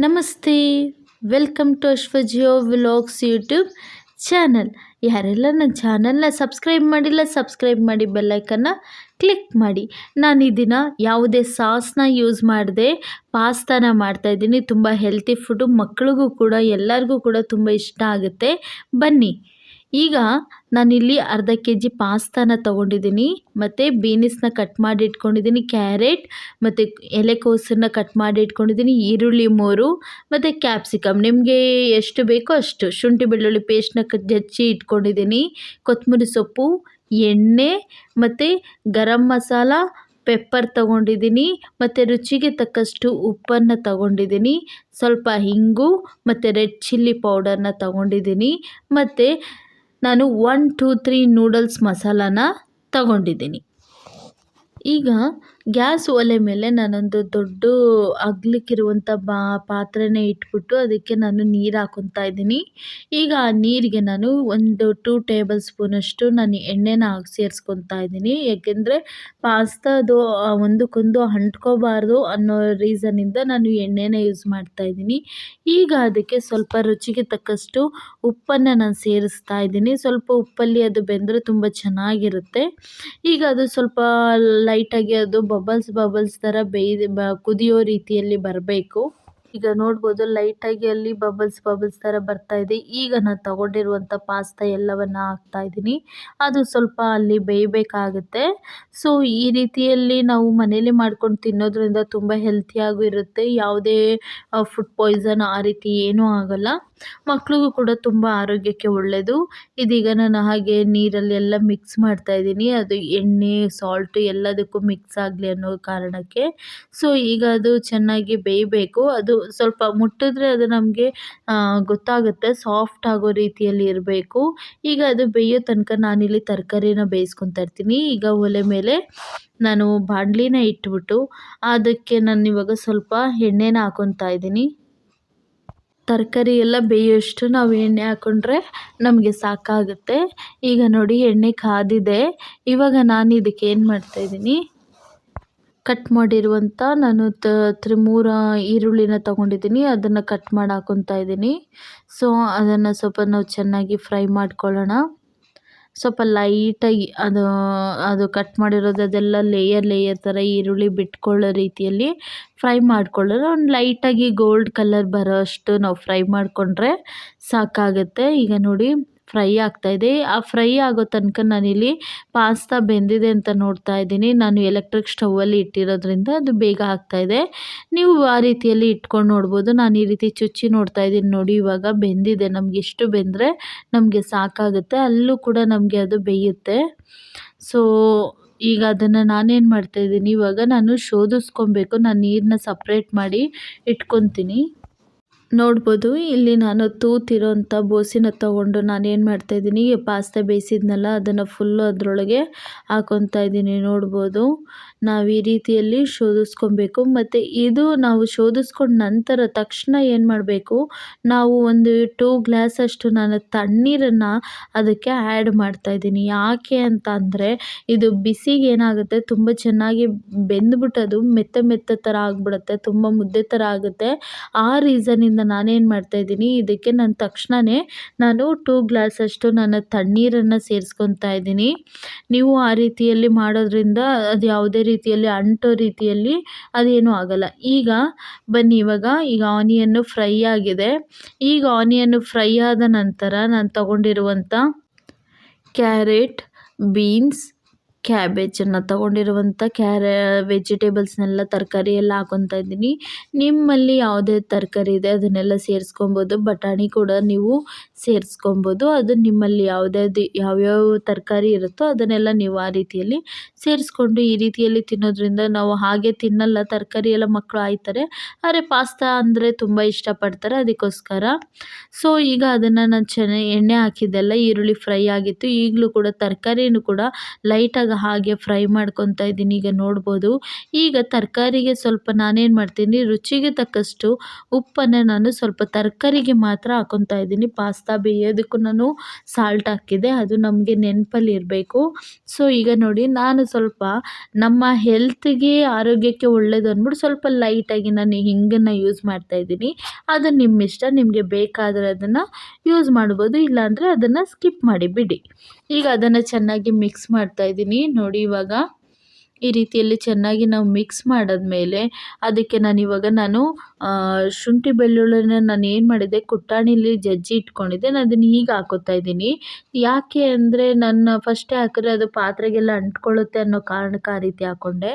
ನಮಸ್ತೆ, welcome to Ashwajio vlogs YouTube channel. ಯಾರೆಲ್ಲ ನನ್ನ ಚಾನಲ್ನ ಸಬ್ಸ್ಕ್ರೈಬ್ ಮಾಡಿಲ್ಲ, ಸಬ್ಸ್ಕ್ರೈಬ್ ಮಾಡಿ ಬೆಲ್ಲೈಕನ್ನ ಕ್ಲಿಕ್ ಮಾಡಿ. ನಾನು ಈ ದಿನ ಯಾವುದೇ ಸಾಸ್ನ ಯೂಸ್ ಮಾಡದೆ ಪಾಸ್ತಾನ ಮಾಡ್ತಾಯಿದ್ದೀನಿ. ತುಂಬ ಹೆಲ್ತಿ ಫುಡ್ಡು, ಮಕ್ಕಳಿಗೂ ಕೂಡ ಎಲ್ಲರಿಗೂ ಕೂಡ ತುಂಬ ಇಷ್ಟ ಆಗುತ್ತೆ. ಬನ್ನಿ, ಈಗ ನಾನಿಲ್ಲಿ ಅರ್ಧ ಕೆಜಿ ಪಾಸ್ತಾನ ತೊಗೊಂಡಿದ್ದೀನಿ, ಮತ್ತು ಬೀನಿಸ್ನ ಕಟ್ ಮಾಡಿ ಇಟ್ಕೊಂಡಿದ್ದೀನಿ, ಕ್ಯಾರೆಟ್ ಮತ್ತು ಎಲೆಕೋಸನ್ನು ಕಟ್ ಮಾಡಿ ಇಟ್ಕೊಂಡಿದ್ದೀನಿ, ಈರುಳ್ಳಿ 3 ಮತ್ತು ಕ್ಯಾಪ್ಸಿಕಮ್ ನಿಮಗೆ ಎಷ್ಟು ಬೇಕೋ ಅಷ್ಟು, ಶುಂಠಿ ಬೆಳ್ಳುಳ್ಳಿ ಪೇಸ್ಟ್ನ ಜಜ್ಜಿ ಇಟ್ಕೊಂಡಿದ್ದೀನಿ, ಕೊತ್ತಂಬರಿ ಸೊಪ್ಪು, ಎಣ್ಣೆ ಮತ್ತು ಗರಂ ಮಸಾಲ, ಪೆಪ್ಪರ್ ತೊಗೊಂಡಿದ್ದೀನಿ, ಮತ್ತು ರುಚಿಗೆ ತಕ್ಕಷ್ಟು ಉಪ್ಪನ್ನು ತೊಗೊಂಡಿದ್ದೀನಿ, ಸ್ವಲ್ಪ ಇಂಗು ಮತ್ತು ರೆಡ್ ಚಿಲ್ಲಿ ಪೌಡರ್ನ ತೊಗೊಂಡಿದ್ದೀನಿ, ಮತ್ತು ನಾನು 1 2 3 ನೂಡಲ್ಸ್ ಮಸಾಲಾನ ತಗೊಂಡಿದ್ದೀನಿ. ಈಗ ಗ್ಯಾಸ್ ಒಲೆ ಮೇಲೆ ನಾನೊಂದು ದೊಡ್ಡ ಅಗಲಕ್ಕಿರುವಂಥ ಪಾತ್ರೆನೇ ಇಟ್ಬಿಟ್ಟು ಅದಕ್ಕೆ ನಾನು ನೀರು ಹಾಕ್ಕೊತಾ ಇದ್ದೀನಿ. ಈಗ ಆ ನೀರಿಗೆ ನಾನು ಒಂದು 2 ಟೇಬಲ್ ಸ್ಪೂನಷ್ಟು ನಾನು ಎಣ್ಣೆನ ಸೇರಿಸ್ಕೊತಾ ಇದ್ದೀನಿ. ಏಕೆಂದರೆ ಪಾಸ್ತಾದು ಒಂದಕ್ಕೊಂದು ಅಂಟ್ಕೋಬಾರ್ದು ಅನ್ನೋ ರೀಸನ್ನಿಂದ ನಾನು ಎಣ್ಣೆನ ಯೂಸ್ ಮಾಡ್ತಾಯಿದ್ದೀನಿ. ಈಗ ಅದಕ್ಕೆ ಸ್ವಲ್ಪ ರುಚಿಗೆ ತಕ್ಕಷ್ಟು ಉಪ್ಪನ್ನು ನಾನು ಸೇರಿಸ್ತಾ ಇದ್ದೀನಿ. ಸ್ವಲ್ಪ ಉಪ್ಪಲ್ಲಿ ಅದು ಬೆಂದರೆ ತುಂಬ ಚೆನ್ನಾಗಿರುತ್ತೆ. ಈಗ ಅದು ಸ್ವಲ್ಪ ಲೈಟಾಗಿ ಅದು ಬಬಲ್ಸ್ ಥರ ಕುದಿಯೋ ರೀತಿಯಲ್ಲಿ ಬರಬೇಕು. ಈಗ ನೋಡ್ಬೋದು ಲೈಟಾಗಿ ಅಲ್ಲಿ ಬಬಲ್ಸ್ ಥರ ಬರ್ತಾಯಿದೆ. ಈಗ ನಾನು ತಗೊಂಡಿರುವಂಥ ಪಾಸ್ತಾ ಎಲ್ಲವನ್ನು ಹಾಕ್ತಾಯಿದ್ದೀನಿ. ಅದು ಸ್ವಲ್ಪ ಅಲ್ಲಿ ಬೇಯಬೇಕಾಗುತ್ತೆ. ಸೊ ಈ ರೀತಿಯಲ್ಲಿ ನಾವು ಮನೇಲಿ ಮಾಡ್ಕೊಂಡು ತಿನ್ನೋದ್ರಿಂದ ತುಂಬ ಹೆಲ್ತಿಯಾಗೂ ಇರುತ್ತೆ. ಯಾವುದೇ ಫುಡ್ ಪಾಯ್ಸನ್ ಆ ರೀತಿ ಏನೂ ಆಗೋಲ್ಲ. ಮಕ್ಳಿಗೂ ಕೂಡ ತುಂಬ ಆರೋಗ್ಯಕ್ಕೆ ಒಳ್ಳೆಯದು. ಇದೀಗ ನಾನು ಹಾಗೆ ನೀರಲ್ಲಿ ಎಲ್ಲ ಮಿಕ್ಸ್ ಮಾಡ್ತಾಯಿದ್ದೀನಿ. ಅದು ಎಣ್ಣೆ, ಸಾಲ್ಟು ಎಲ್ಲದಕ್ಕೂ ಮಿಕ್ಸ್ ಆಗಲಿ ಅನ್ನೋ ಕಾರಣಕ್ಕೆ. ಸೊ ಈಗ ಅದು ಚೆನ್ನಾಗಿ ಬೇಯಬೇಕು. ಅದು ಸ್ವಲ್ಪ ಮುಟ್ಟಿದ್ರೆ ಅದು ನಮಗೆ ಗೊತ್ತಾಗುತ್ತೆ, ಸಾಫ್ಟ್ ಆಗೋ ರೀತಿಯಲ್ಲಿ ಇರಬೇಕು. ಈಗ ಅದು ಬೇಯೋ ತನಕ ನಾನಿಲ್ಲಿ ತರಕಾರಿನ ಬೇಯಿಸ್ಕೊತಾ ಇರ್ತೀನಿ. ಈಗ ಒಲೆ ಮೇಲೆ ನಾನು ಬಾಣಲಿನ ಇಟ್ಬಿಟ್ಟು ಅದಕ್ಕೆ ನಾನು ಇವಾಗ ಸ್ವಲ್ಪ ಎಣ್ಣೆನ ಹಾಕ್ಕೊತಾ ಇದ್ದೀನಿ. ತರಕಾರಿ ಎಲ್ಲ ಬೇಯೋಷ್ಟು ನಾವು ಎಣ್ಣೆ ಹಾಕ್ಕೊಂಡ್ರೆ ನಮಗೆ ಸಾಕಾಗುತ್ತೆ. ಈಗ ನೋಡಿ ಎಣ್ಣೆ ಕಾದಿದೆ. ಇವಾಗ ನಾನು ಇದಕ್ಕೆ ಏನು ಮಾಡ್ತಾಯಿದ್ದೀನಿ, ಕಟ್ ಮಾಡಿರುವಂಥ ನಾನು 3 ಈರುಳ್ಳಿನ ತೊಗೊಂಡಿದ್ದೀನಿ, ಅದನ್ನು ಕಟ್ ಮಾಡಿ ಹಾಕ್ಕೊತಾ ಇದ್ದೀನಿ. ಸೊ ಅದನ್ನು ಸ್ವಲ್ಪ ನಾವು ಚೆನ್ನಾಗಿ ಫ್ರೈ ಮಾಡ್ಕೊಳ್ಳೋಣ. ಸ್ವಲ್ಪ ಲೈಟಾಗಿ ಅದು ಕಟ್ ಮಾಡಿರೋದು ಅದೆಲ್ಲ ಲೇಯರ್ ಥರ ಈರುಳ್ಳಿ ಬಿಟ್ಕೊಳ್ಳೋ ರೀತಿಯಲ್ಲಿ ಫ್ರೈ ಮಾಡ್ಕೊಳ್ಳೋಣ. ಒಂದು ಲೈಟಾಗಿ ಗೋಲ್ಡ್ ಕಲರ್ ಬರೋ ಅಷ್ಟು ನಾವು ಫ್ರೈ ಮಾಡಿಕೊಂಡ್ರೆ ಸಾಕಾಗುತ್ತೆ. ಈಗ ನೋಡಿ ಫ್ರೈ ಆಗ್ತಾಯಿದೆ. ಆ ಫ್ರೈ ಆಗೋ ತನಕ ನಾನಿಲ್ಲಿ ಪಾಸ್ತಾ ಬೆಂದಿದೆ ಅಂತ ನೋಡ್ತಾ ಇದ್ದೀನಿ. ನಾನು ಎಲೆಕ್ಟ್ರಿಕ್ ಸ್ಟವಲ್ಲಿ ಇಟ್ಟಿರೋದ್ರಿಂದ ಅದು ಬೇಗ ಆಗ್ತಾಯಿದೆ. ನೀವು ಆ ರೀತಿಯಲ್ಲಿ ಇಟ್ಕೊಂಡು ನೋಡ್ಬೋದು. ನಾನು ಈ ರೀತಿ ಚುಚ್ಚಿ ನೋಡ್ತಾ ಇದ್ದೀನಿ. ನೋಡಿ ಇವಾಗ ಬೆಂದಿದೆ. ನಮ್ಗೆ ಎಷ್ಟು ಬೆಂದರೆ ನಮಗೆ ಸಾಕಾಗುತ್ತೆ, ಅಲ್ಲೂ ಕೂಡ ನಮಗೆ ಅದು ಬೇಯುತ್ತೆ. ಸೊ ಈಗ ಅದನ್ನು ನಾನೇನು ಮಾಡ್ತಾಯಿದ್ದೀನಿ, ಇವಾಗ ನಾನು ಶೋಧಿಸ್ಕೊಬೇಕು. ನಾನು ನೀರನ್ನ ಸಪ್ರೇಟ್ ಮಾಡಿ ಇಟ್ಕೊತೀನಿ. ನೋಡ್ಬೋದು ಇಲ್ಲಿ ನಾನು ತೂತಿರೋಂಥ ಬೋಸಿನ ತೊಗೊಂಡು ನಾನೇನು ಮಾಡ್ತಾಯಿದ್ದೀನಿ, ಪಾಸ್ತಾ ಬೇಯಿಸಿದ್ನಲ್ಲ ಅದನ್ನು ಫುಲ್ಲು ಅದರೊಳಗೆ ಹಾಕ್ಕೊತಾ ಇದ್ದೀನಿ. ನೋಡ್ಬೋದು ನಾವು ಈ ರೀತಿಯಲ್ಲಿ ಶೋಧಿಸ್ಕೊಬೇಕು. ಮತ್ತು ಇದು ನಾವು ಶೋಧಿಸ್ಕೊಂಡ ನಂತರ ತಕ್ಷಣ ಏನು ಮಾಡಬೇಕು, ನಾವು ಒಂದು 2 ಗ್ಲಾಸಷ್ಟು ನಾನು ತಣ್ಣೀರನ್ನು ಅದಕ್ಕೆ ಆ್ಯಡ್ ಮಾಡ್ತಾಯಿದ್ದೀನಿ. ಯಾಕೆ ಅಂತ ಅಂದರೆ ಇದು ಬಿಸಿಗೆ ಏನಾಗುತ್ತೆ, ತುಂಬ ಚೆನ್ನಾಗಿ ಬೆಂದ್ಬಿಟ್ಟು ಅದು ಮೆತ್ತ ಥರ ಆಗಿಬಿಡುತ್ತೆ, ತುಂಬ ಮುದ್ದೆ ಥರ ಆಗುತ್ತೆ. ಆ ರೀಸನಿಂದ ನಾನೇನು ಮಾಡ್ತಾಯಿದ್ದೀನಿ, ಇದಕ್ಕೆ ನಾನು ತಕ್ಷಣವೇ 2 ಗ್ಲಾಸಷ್ಟು ನಾನು ತಣ್ಣೀರನ್ನು ಸೇರಿಸ್ಕೊತಾ ಇದ್ದೀನಿ. ನೀವು ಆ ರೀತಿಯಲ್ಲಿ ಮಾಡೋದ್ರಿಂದ ಅದು ಯಾವುದೇ ರೀತಿಯಲ್ಲಿ ಅಂಟೋ ರೀತಿಯಲ್ಲಿ ಅದೇನೂ ಆಗೋಲ್ಲ. ಈಗ ಬನ್ನಿ, ಈಗ ಆನಿಯನ್ನು ಫ್ರೈ ಆಗಿದೆ. ಈಗ ಆನಿಯನ್ನು ಫ್ರೈ ಆದ ನಂತರ ನಾನು ತೊಗೊಂಡಿರುವಂಥ ಕ್ಯಾರೆಟ್, ಬೀನ್ಸ್, ಕ್ಯಾಬೇಜನ್ನು ತೊಗೊಂಡಿರುವಂಥ ವೆಜಿಟೇಬಲ್ಸ್ನೆಲ್ಲ ತರಕಾರಿ ಎಲ್ಲ ಹಾಕ್ಕೊತಾ ಇದ್ದೀನಿ. ನಿಮ್ಮಲ್ಲಿ ಯಾವುದೇ ತರಕಾರಿ ಇದೆ ಅದನ್ನೆಲ್ಲ ಸೇರಿಸ್ಕೊಬೋದು. ಬಟಾಣಿ ಕೂಡ ನೀವು ಸೇರಿಸ್ಕೊಬೋದು. ಅದು ನಿಮ್ಮಲ್ಲಿ ಯಾವ್ಯಾವ ತರಕಾರಿ ಇರುತ್ತೋ ಅದನ್ನೆಲ್ಲ ನೀವು ಆ ರೀತಿಯಲ್ಲಿ ಸೇರಿಸ್ಕೊಂಡು ಈ ರೀತಿಯಲ್ಲಿ ತಿನ್ನೋದ್ರಿಂದ, ನಾವು ಹಾಗೆ ತಿನ್ನಲ್ಲ, ತರಕಾರಿ ಎಲ್ಲ ಮಕ್ಕಳು ಆಯ್ತಾರೆ, ಆದರೆ ಪಾಸ್ತಾ ಅಂದರೆ ತುಂಬ ಇಷ್ಟಪಡ್ತಾರೆ, ಅದಕ್ಕೋಸ್ಕರ. ಸೊ ಈಗ ಅದನ್ನು ನಾನು ಚೆನ್ನಾಗಿ ಎಣ್ಣೆ ಹಾಕಿದ್ದೆಲ್ಲ ಈರುಳ್ಳಿ ಫ್ರೈ ಆಗಿತ್ತು. ಈಗಲೂ ಕೂಡ ತರಕಾರಿನೂ ಕೂಡ ಲೈಟಾಗಿ ನೀಟಾಗಿ ಹಾಗೆ ಫ್ರೈ ಮಾಡ್ಕೊತಾ ಇದ್ದೀನಿ. ಈಗ ನೋಡ್ಬೋದು. ಈಗ ತರಕಾರಿಗೆ ಸ್ವಲ್ಪ ನಾನೇನು ಮಾಡ್ತೀನಿ, ರುಚಿಗೆ ತಕ್ಕಷ್ಟು ಉಪ್ಪನ್ನು ನಾನು ಸ್ವಲ್ಪ ತರಕಾರಿಗೆ ಮಾತ್ರ ಹಾಕ್ಕೊತಾ ಇದ್ದೀನಿ. ಪಾಸ್ತಾ ಬೇಯೋದಕ್ಕೂ ನಾನು ಸಾಲ್ಟ್ ಹಾಕಿದೆ, ಅದು ನಮಗೆ ನೆನಪಲ್ಲಿ ಇರಬೇಕು. ಸೊ ಈಗ ನೋಡಿ, ನಾನು ಸ್ವಲ್ಪ ನಮ್ಮ ಹೆಲ್ತ್ಗೆ ಆರೋಗ್ಯಕ್ಕೆ ಒಳ್ಳೇದು ಅಂದ್ಬಿಟ್ಟು ಸ್ವಲ್ಪ ಲೈಟಾಗಿ ನಾನು ಹಿಂಗನ್ನು ಯೂಸ್ ಮಾಡ್ತಾಯಿದ್ದೀನಿ. ಅದು ನಿಮ್ಮ ಇಷ್ಟ, ನಿಮಗೆ ಬೇಕಾದರೆ ಅದನ್ನು ಯೂಸ್ ಮಾಡ್ಬೋದು, ಇಲ್ಲಾಂದರೆ ಅದನ್ನು ಸ್ಕಿಪ್ ಮಾಡಿ ಬಿಡಿ. ಈಗ ಅದನ್ನು ಚೆನ್ನಾಗಿ ಮಿಕ್ಸ್ ಮಾಡ್ತಾಯಿದ್ದೀನಿ. ನೋಡಿ, ಇವಾಗ ಈ ರೀತಿಯಲ್ಲಿ ಚೆನ್ನಾಗಿ ನಾವು ಮಿಕ್ಸ್ ಮಾಡಾದ್ಮೇಲೆ ಅದಕ್ಕೆ ನಾನು ಶುಂಠಿ ಬೆಳ್ಳುಳ್ಳಿನ ನಾನು ಏನು ಮಾಡಿದೆ, ಕುಟ್ಟಾಣಿಲಿ ಜಜ್ಜಿ ಇಟ್ಕೊಂಡಿದ್ದೆ, ನಾನು ಅದನ್ನು ಈಗ ಹಾಕೋತಾ ಇದ್ದೀನಿ. ಯಾಕೆ ಅಂದರೆ ನಾನು ಫಸ್ಟೇ ಹಾಕಿದ್ರೆ ಅದು ಪಾತ್ರೆಗೆಲ್ಲ ಅಂಟ್ಕೊಳ್ಳುತ್ತೆ ಅನ್ನೋ ಕಾರಣಕ್ಕೆ ಆ ರೀತಿ ಹಾಕ್ಕೊಂಡೆ.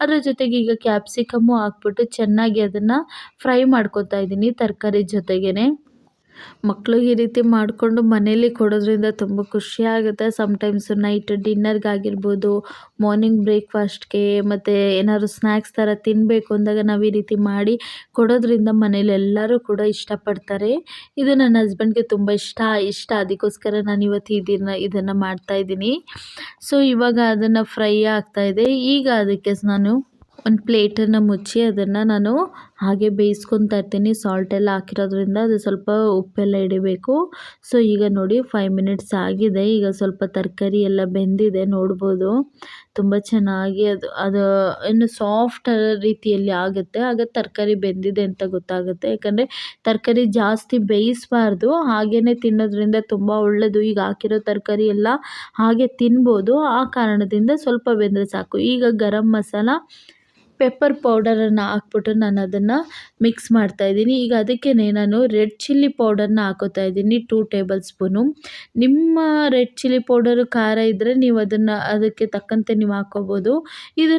ಅದ್ರ ಜೊತೆಗೆ ಈಗ ಕ್ಯಾಪ್ಸಿಕಮ್ಮು ಹಾಕ್ಬಿಟ್ಟು ಚೆನ್ನಾಗಿ ಅದನ್ನು ಫ್ರೈ ಮಾಡ್ಕೊತಾ ಇದ್ದೀನಿ ತರಕಾರಿ ಜೊತೆಗೇ. ಮಕ್ಳಿಗೆ ಈ ರೀತಿ ಮಾಡಿಕೊಂಡು ಮನೇಲಿ ಕೊಡೋದ್ರಿಂದ ತುಂಬ ಖುಷಿಯಾಗುತ್ತೆ. ಸಮ್ಟೈಮ್ಸು ನೈಟ್ ಡಿನ್ನರ್ಗಾಗಿರ್ಬೋದು, ಮಾರ್ನಿಂಗ್ ಬ್ರೇಕ್ಫಾಸ್ಟ್ಗೆ, ಮತ್ತು ಏನಾದ್ರು ಸ್ನ್ಯಾಕ್ಸ್ ಥರ ತಿನ್ನಬೇಕು ಅಂದಾಗ ನಾವು ಈ ರೀತಿ ಮಾಡಿ ಕೊಡೋದ್ರಿಂದ ಮನೇಲಿ ಎಲ್ಲರೂ ಕೂಡ ಇಷ್ಟಪಡ್ತಾರೆ. ಇದು ನನ್ನ ಹಸ್ಬೆಂಡ್ಗೆ ತುಂಬ ಇಷ್ಟ. ಅದಕ್ಕೋಸ್ಕರ ನಾನು ಇವತ್ತು ಇದನ್ನು ಮಾಡ್ತಾಯಿದ್ದೀನಿ. ಸೊ ಇವಾಗ ಅದನ್ನು ಫ್ರೈ ಆಗ್ತಾಯಿದೆ. ಈಗ ಅದಕ್ಕೆ ನಾನು ಒಂದು ಪ್ಲೇಟನ್ನು ಮುಚ್ಚಿ ಅದನ್ನು ನಾನು ಹಾಗೆ ಬೇಯಿಸ್ಕೊತಾ ಇರ್ತೀನಿ. ಸಾಲ್ಟ್ ಎಲ್ಲ ಹಾಕಿರೋದ್ರಿಂದ ಅದು ಸ್ವಲ್ಪ ಉಪ್ಪೆಲ್ಲ ಹಿಡಿಬೇಕು. ಸೊ ಈಗ ನೋಡಿ, 5 ಮಿನಿಟ್ಸ್ ಆಗಿದೆ. ಈಗ ಸ್ವಲ್ಪ ತರಕಾರಿ ಎಲ್ಲ ಬೆಂದಿದೆ, ನೋಡ್ಬೋದು. ತುಂಬ ಚೆನ್ನಾಗಿ ಅದು ಇನ್ನು ಸಾಫ್ಟ್ ರೀತಿಯಲ್ಲಿ ಆಗುತ್ತೆ. ಆಗ ತರಕಾರಿ ಬೆಂದಿದೆ ಅಂತ ಗೊತ್ತಾಗುತ್ತೆ. ಯಾಕಂದರೆ ತರಕಾರಿ ಜಾಸ್ತಿ ಬೇಯಿಸಬಾರ್ದು, ಹಾಗೇ ತಿನ್ನೋದ್ರಿಂದ ತುಂಬ ಒಳ್ಳೆಯದು. ಈಗ ಹಾಕಿರೋ ತರಕಾರಿ ಎಲ್ಲ ಹಾಗೆ ತಿನ್ಬೋದು, ಆ ಕಾರಣದಿಂದ ಸ್ವಲ್ಪ ಬೆಂದರೆ ಸಾಕು. ಈಗ ಗರಂ ಮಸಾಲ, ಪೆಪ್ಪರ್ ಪೌಡರನ್ನು ಹಾಕ್ಬಿಟ್ಟು ನಾನು ಅದನ್ನು ಮಿಕ್ಸ್ ಮಾಡ್ತಾಯಿದ್ದೀನಿ. ಈಗ ಅದಕ್ಕೇ ನಾನು ರೆಡ್ ಚಿಲ್ಲಿ ಪೌಡರ್ನ ಹಾಕೋತಾ ಇದ್ದೀನಿ, 2 ಟೇಬಲ್ ಸ್ಪೂನು. ನಿಮ್ಮ ರೆಡ್ ಚಿಲ್ಲಿ ಪೌಡರು ಖಾರ ಇದ್ದರೆ ನೀವು ಅದಕ್ಕೆ ತಕ್ಕಂತೆ ನೀವು ಹಾಕ್ಕೋಬೋದು. ಇದು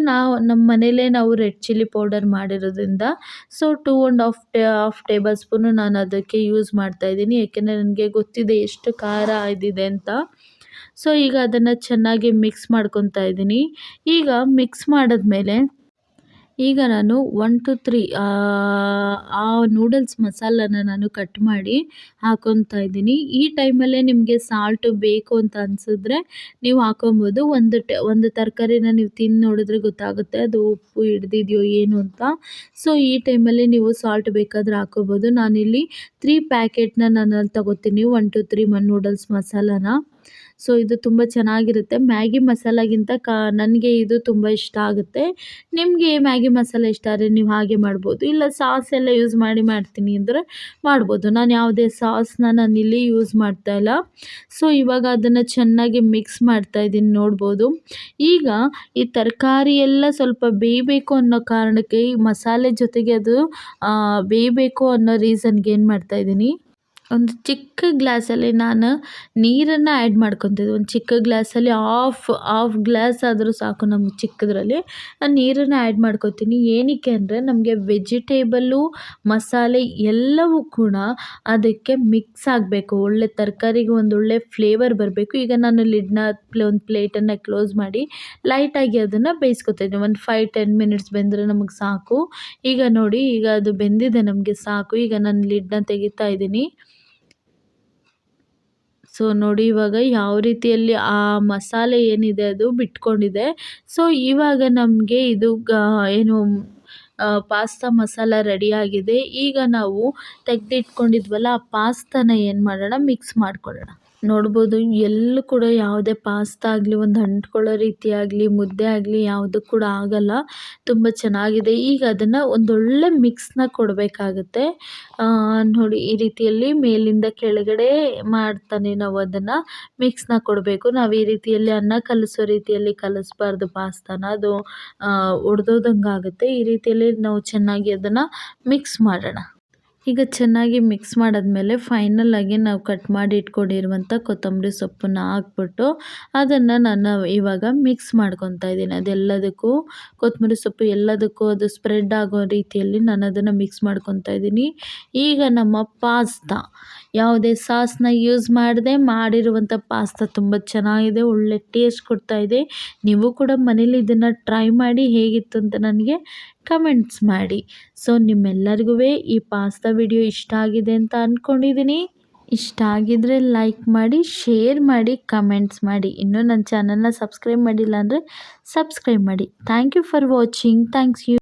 ನಮ್ಮ ಮನೇಲೇ ನಾವು ರೆಡ್ ಚಿಲ್ಲಿ ಪೌಡರ್ ಮಾಡಿರೋದ್ರಿಂದ ಸೊ 2.5 ಟೇಬಲ್ ಸ್ಪೂನು ನಾನು ಅದಕ್ಕೆ ಯೂಸ್ ಮಾಡ್ತಾಯಿದ್ದೀನಿ. ಏಕೆಂದರೆ ನನಗೆ ಗೊತ್ತಿದೆ ಎಷ್ಟು ಖಾರ ಇದಿದೆ ಅಂತ. ಸೊ ಈಗ ಅದನ್ನು ಚೆನ್ನಾಗಿ ಮಿಕ್ಸ್ ಮಾಡ್ಕೊತಾ ಇದ್ದೀನಿ. ಈಗ ಮಿಕ್ಸ್ ಮಾಡಿದ್ಮೇಲೆ ಈಗ ನಾನು 1 to 3 ಆ ನೂಡಲ್ಸ್ ಮಸಾಲನ ನಾನು ಕಟ್ ಮಾಡಿ ಹಾಕ್ಕೊತಾ ಇದ್ದೀನಿ. ಈ ಟೈಮಲ್ಲೇ ನಿಮಗೆ ಸಾಲ್ಟು ಬೇಕು ಅಂತ ಅನಿಸಿದ್ರೆ ನೀವು ಹಾಕೊಬೋದು. ಒಂದು ತರಕಾರಿನ ನೀವು ತಿಂದು ನೋಡಿದ್ರೆ ಗೊತ್ತಾಗುತ್ತೆ ಅದು ಉಪ್ಪು ಹಿಡ್ದಿದೆಯೋ ಏನು ಅಂತ. ಸೊ ಈ ಟೈಮಲ್ಲಿ ನೀವು ಸಾಲ್ಟ್ ಬೇಕಾದರೆ ಹಾಕ್ಕೋಬೋದು. ನಾನಿಲ್ಲಿ 3 ಪ್ಯಾಕೆಟ್ನ ನಾನು ತಗೋತೀನಿ, 1 to 3 ನೂಡಲ್ಸ್ ಮಸಾಲಾನ. ಸೊ ಇದು ತುಂಬ ಚೆನ್ನಾಗಿರುತ್ತೆ. ಮ್ಯಾಗಿ ಮಸಾಲಾಗಿಂತ ನನಗೆ ಇದು ತುಂಬ ಇಷ್ಟ ಆಗುತ್ತೆ. ನಿಮಗೆ ಮ್ಯಾಗಿ ಮಸಾಲೆ ಇಷ್ಟ ಆದರೆ ನೀವು ಹಾಗೆ ಮಾಡ್ಬೋದು, ಇಲ್ಲ ಸಾಸ್ ಎಲ್ಲ ಯೂಸ್ ಮಾಡ್ತೀನಿ ಅಂದರೆ ಮಾಡ್ಬೋದು. ನಾನು ಯಾವುದೇ ಸಾಸ್ನ ನಾನಿಲ್ಲಿ ಯೂಸ್ ಮಾಡ್ತಾಯಿಲ್ಲ. ಸೊ ಇವಾಗ ಅದನ್ನು ಚೆನ್ನಾಗಿ ಮಿಕ್ಸ್ ಮಾಡ್ತಾಯಿದ್ದೀನಿ, ನೋಡ್ಬೋದು. ಈಗ ಈ ತರಕಾರಿ ಎಲ್ಲ ಸ್ವಲ್ಪ ಬೇಯಬೇಕು ಅನ್ನೋ ಕಾರಣಕ್ಕೆ ಈ ಮಸಾಲೆ ಜೊತೆಗೆ ಅದು ಬೇಯಬೇಕು ಅನ್ನೋ ರೀಸನ್ಗೆ ಏನು ಮಾಡ್ತಾಯಿದ್ದೀನಿ, ಒಂದು ಚಿಕ್ಕ ಗ್ಲಾಸಲ್ಲಿ ನಾನು ನೀರನ್ನು ಆ್ಯಡ್ ಮಾಡ್ಕೊತಿದ್ದೆ. ಒಂದು ಚಿಕ್ಕ ಗ್ಲಾಸಲ್ಲಿ ಹಾಫ್ ಗ್ಲಾಸ್ ಆದರೂ ಸಾಕು ನಮ್ಗೆ ಚಿಕ್ಕದ್ರಲ್ಲಿ. ನಾನು ನೀರನ್ನು ಆ್ಯಡ್ ಮಾಡ್ಕೊತೀನಿ. ಏನಕ್ಕೆ ಅಂದರೆ ನಮಗೆ ವೆಜಿಟೇಬಲ್ಲು, ಮಸಾಲೆ ಎಲ್ಲವೂ ಕೂಡ ಅದಕ್ಕೆ ಮಿಕ್ಸ್ ಆಗಬೇಕು. ಒಳ್ಳೆ ತರಕಾರಿಗೆ ಒಂದೊಳ್ಳೆ ಫ್ಲೇವರ್ ಬರಬೇಕು. ಈಗ ನಾನು ಒಂದು ಪ್ಲೇಟನ್ನು ಕ್ಲೋಸ್ ಮಾಡಿ ಲೈಟಾಗಿ ಅದನ್ನು ಬೇಯಿಸ್ಕೊತಿದ್ದೆ. ಒಂದು 5-10 ಮಿನಿಟ್ಸ್ ಬೆಂದರೆ ನಮಗೆ ಸಾಕು. ಈಗ ನೋಡಿ, ಈಗ ಅದು ಬೆಂದಿದೆ, ನಮಗೆ ಸಾಕು. ಈಗ ನಾನು ಲಿಡ್ನ ತೆಗಿತಾ ಇದ್ದೀನಿ. ಸೊ ನೋಡಿ, ಇವಾಗ ಯಾವ ರೀತಿಯಲ್ಲಿ ಆ ಮಸಾಲೆ ಏನಿದೆ ಅದು ಬಿಟ್ಕೊಂಡಿದೆ. ಸೊ ಇವಾಗ ನಮಗೆ ಇದು ಏನು ಪಾಸ್ತಾ ಮಸಾಲ ರೆಡಿಯಾಗಿದೆ. ಈಗ ನಾವು ತೆಗೆದಿಟ್ಕೊಂಡಿದ್ವಲ್ಲ ಆ ಪಾಸ್ತಾನ ಏನು ಮಾಡೋಣ, ಮಿಕ್ಸ್ ಮಾಡ್ಕೊಳ್ಳೋಣ. ನೋಡ್ಬೋದು, ಎಲ್ಲೂ ಕೂಡ ಯಾವುದೇ ಪಾಸ್ತಾ ಆಗಲಿ, ಒಂದು ಅಂಟ್ಕೊಳ್ಳೋ ರೀತಿ ಆಗಲಿ, ಮುದ್ದೆ ಆಗಲಿ ಯಾವುದು ಕೂಡ ಆಗಲ್ಲ. ತುಂಬ ಚೆನ್ನಾಗಿದೆ. ಈಗ ಅದನ್ನು ಒಂದೊಳ್ಳೆ ಮಿಕ್ಸ್ನ ಕೊಡಬೇಕಾಗುತ್ತೆ. ನೋಡಿ, ಈ ರೀತಿಯಲ್ಲಿ ಮೇಲಿಂದ ಕೆಳಗಡೆ ಮಾಡ್ತಾನೆ ನಾವು ಅದನ್ನು ಮಿಕ್ಸ್ನ ಕೊಡಬೇಕು. ನಾವು ಈ ರೀತಿಯಲ್ಲಿ ಅನ್ನ ಕಲಿಸೋ ರೀತಿಯಲ್ಲಿ ಕಲಿಸ್ಬಾರ್ದು ಪಾಸ್ತಾನ, ಅದು ಒಡೆದೋದಂಗೆ ಆಗುತ್ತೆ. ಈ ರೀತಿಯಲ್ಲಿ ನಾವು ಚೆನ್ನಾಗಿ ಅದನ್ನು ಮಿಕ್ಸ್ ಮಾಡೋಣ. ಈಗ ಚೆನ್ನಾಗಿ ಮಿಕ್ಸ್ ಮಾಡಾದ್ಮೇಲೆ ಫೈನಲಾಗಿ ನಾವು ಕಟ್ ಮಾಡಿ ಇಟ್ಕೊಂಡಿರುವಂಥ ಕೊತ್ತಂಬರಿ ಸೊಪ್ಪನ್ನು ಹಾಕ್ಬಿಟ್ಟು ಅದನ್ನು ನಾನು ಇವಾಗ ಮಿಕ್ಸ್ ಮಾಡ್ಕೊತಾ ಇದ್ದೀನಿ. ಅದೆಲ್ಲದಕ್ಕೂ ಕೊತ್ತಂಬರಿ ಸೊಪ್ಪು ಎಲ್ಲದಕ್ಕೂ ಅದು ಸ್ಪ್ರೆಡ್ ಆಗೋ ರೀತಿಯಲ್ಲಿ ನಾನು ಅದನ್ನು ಮಿಕ್ಸ್ ಮಾಡ್ಕೊತಾ ಇದ್ದೀನಿ. ಈಗ ನಮ್ಮ ಪಾಸ್ತಾ ಯಾವುದೇ ಸಾಸ್ನ ಯೂಸ್ ಮಾಡದೆ ಮಾಡಿರುವಂಥ ಪಾಸ್ತಾ ತುಂಬ ಚೆನ್ನಾಗಿದೆ, ಒಳ್ಳೆ ಟೇಸ್ಟ್ ಕೊಡ್ತಾಯಿದೆ. ನೀವು ಕೂಡ ಮನೇಲಿ ಇದನ್ನು ಟ್ರೈ ಮಾಡಿ ಹೇಗಿತ್ತು ಅಂತ ನನಗೆ ಕಮೆಂಟ್ಸ್ ಮಾಡಿ. ಸೊ ನಿಮ್ಮೆಲ್ಲರಿಗೂ ಈ ಪಾಸ್ತಾ ವಿಡಿಯೋ ಇಷ್ಟ ಆಗಿದೆ ಅಂತ ಅಂದ್ಕೊಂಡಿದ್ದೀನಿ. ಇಷ್ಟ ಆಗಿದ್ರೆ ಲೈಕ್ ಮಾಡಿ, ಶೇರ್ ಮಾಡಿ, ಕಮೆಂಟ್ಸ್ ಮಾಡಿ. ಇನ್ನೂ ನನ್ನ ಚಾನಲ್ನ ಸಬ್ಸ್ಕ್ರೈಬ್ ಮಾಡಿಲ್ಲ ಅಂದರೆ ಸಬ್ಸ್ಕ್ರೈಬ್ ಮಾಡಿ. Thank you for watching. Thanks you.